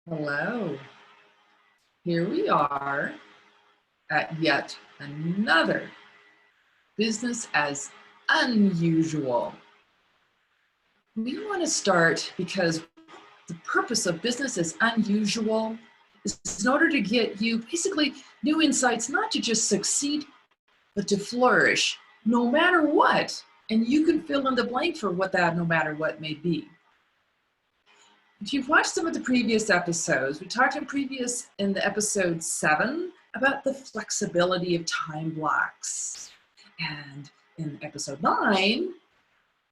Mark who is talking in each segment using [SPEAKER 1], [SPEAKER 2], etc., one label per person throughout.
[SPEAKER 1] Hello. Here we are at yet another business as unusual. We want to start because the purpose of business as unusual is in order to get you basically new insights, not to just succeed, but to flourish no matter what. And you can fill in the blank for what that no matter what may be. If you've watched some of the previous episodes, we talked in the episode 7 about the flexibility of time blocks. And in episode 9,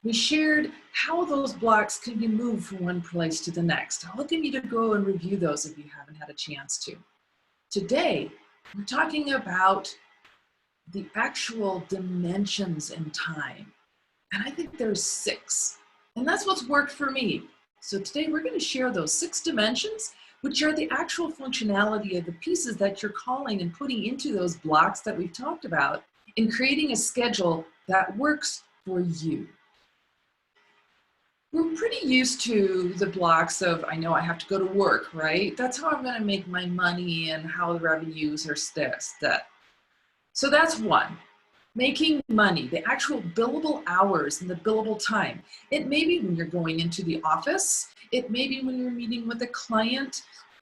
[SPEAKER 1] we shared how those blocks can be moved from one place to the next. I'll look at you to go and review those if you haven't had a chance to. Today, we're talking about the actual dimensions in time. And I think there's 6. And that's what's worked for me. So today we're going to share those 6 dimensions, which are the actual functionality of the pieces that you're calling and putting into those blocks that we've talked about in creating a schedule that works for you. We're pretty used to the blocks of, I know I have to go to work, right? That's how I'm going to make my money and how the revenues are set. So that's one. Making money, the actual billable hours and the billable time. It may be when you're going into the office. It may be when you're meeting with a client.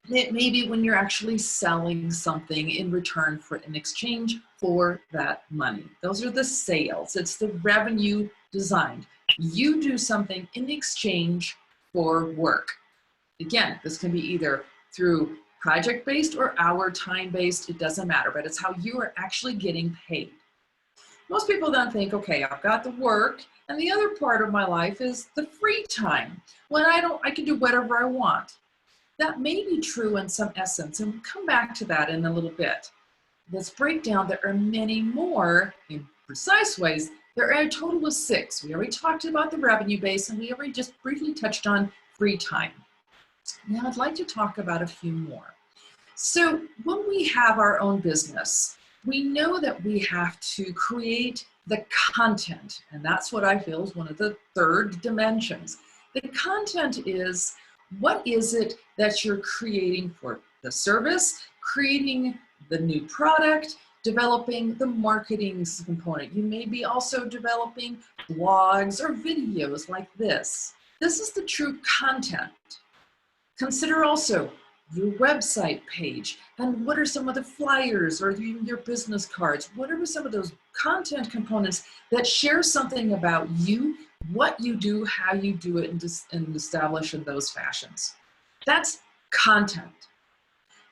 [SPEAKER 1] It may be when you're actually selling something in return for an exchange for that money. Those are the sales. It's the revenue designed. You do something in exchange for work. Again, this can be either through project-based or hour time-based. It doesn't matter, but it's how you are actually getting paid. Most people then think, okay, I've got the work, and the other part of my life is the free time, when I can do whatever I want. That may be true in some essence, and we'll come back to that in a little bit. Let's break down, there are many more in precise ways. There are a total of 6. We already talked about the revenue base, and we already just briefly touched on free time. Now I'd like to talk about a few more. So when we have our own business, we know that we have to create the content, and that's what I feel is one of the 3rd dimensions. The content is, what is it that you're creating for the service, creating the new product, developing the marketing component. You may be also developing blogs or videos like this. This is the true content. Consider also your website page, and what are some of the flyers or even your business cards? What are some of those content components that share something about you, what you do, how you do it, and establish in those fashions? That's content.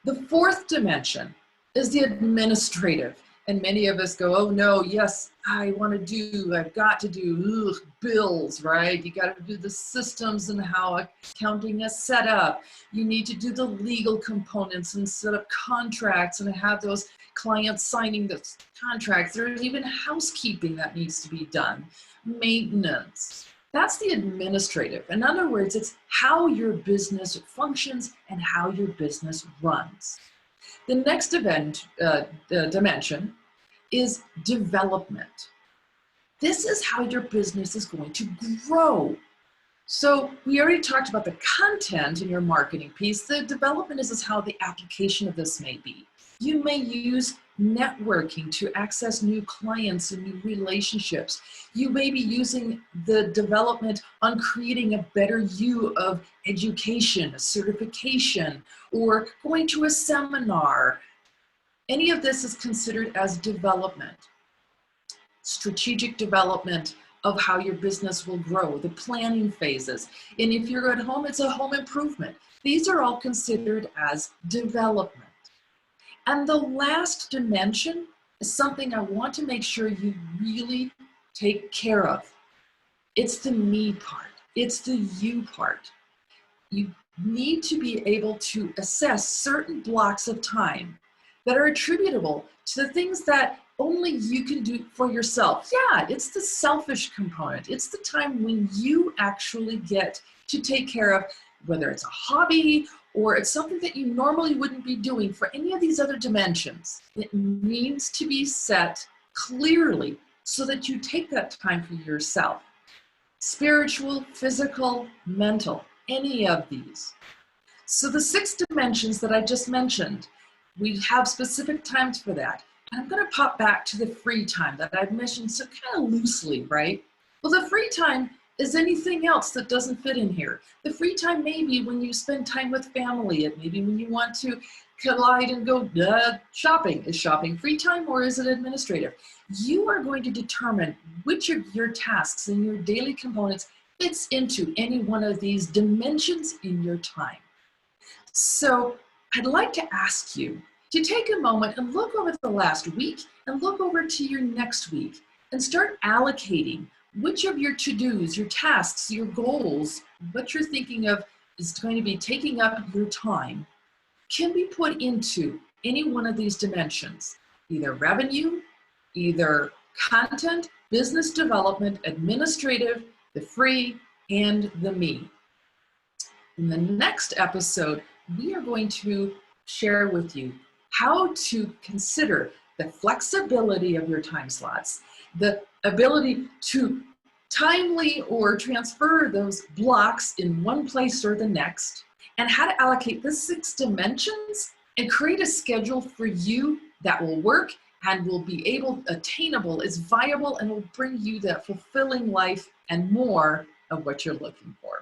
[SPEAKER 1] The 4th dimension is the administrative. And many of us go, oh no, yes, I've got to do bills, right? You got to do the systems and how accounting is set up. You need to do the legal components and set up contracts and have those clients signing the contracts. There's even housekeeping that needs to be done, maintenance. That's the administrative. In other words, it's how your business functions and how your business runs. The next dimension is development. This is how your business is going to grow. So we already talked about the content in your marketing piece. The development is how the application of this may be. You may use networking to access new clients and new relationships. You may be using the development on creating a better you of education, a certification, or going to a seminar. Any of this is considered as development. Strategic development of how your business will grow, the planning phases. And if you're at home, it's a home improvement. These are all considered as development. And the last dimension is something I want to make sure you really take care of. It's the me part. It's the you part. You need to be able to assess certain blocks of time that are attributable to the things that only you can do for yourself. Yeah, it's the selfish component. It's the time when you actually get to take care of, whether it's a hobby or it's something that you normally wouldn't be doing for any of these other dimensions. It needs to be set clearly so that you take that time for yourself. Spiritual, physical, mental, any of these. So the 6 dimensions that I just mentioned, we have specific times for that. And I'm going to pop back to the free time that I've mentioned so kind of loosely, right? Well, the free time is anything else that doesn't fit in here. The free time may be when you spend time with family, and maybe when you want to collide and go shopping. Is shopping free time or is it administrative? You are going to determine which of your tasks and your daily components fits into any one of these dimensions in your time. So I'd like to ask you to take a moment and look over the last week and look over to your next week and start allocating which of your to-dos, your tasks, your goals, what you're thinking of is going to be taking up your time can be put into any one of these dimensions, either revenue, either content, business development, administrative, the free, and the me. In the next episode, we are going to share with you how to consider the flexibility of your time slots, the ability to timely or transfer those blocks in one place or the next, and how to allocate the 6 dimensions and create a schedule for you that will work and will be attainable, is viable, and will bring you that fulfilling life and more of what you're looking for.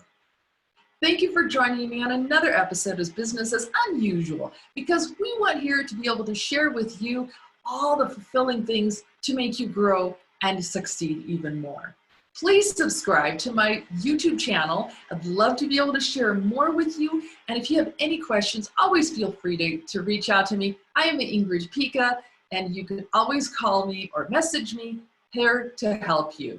[SPEAKER 1] Thank you for joining me on another episode of Business as Unusual, because we want here to be able to share with you all the fulfilling things to make you grow and succeed even more. Please subscribe to my YouTube channel. I'd love to be able to share more with you. And if you have any questions, always feel free to reach out to me. I am Ingrid Pika, and you can always call me or message me here to help you.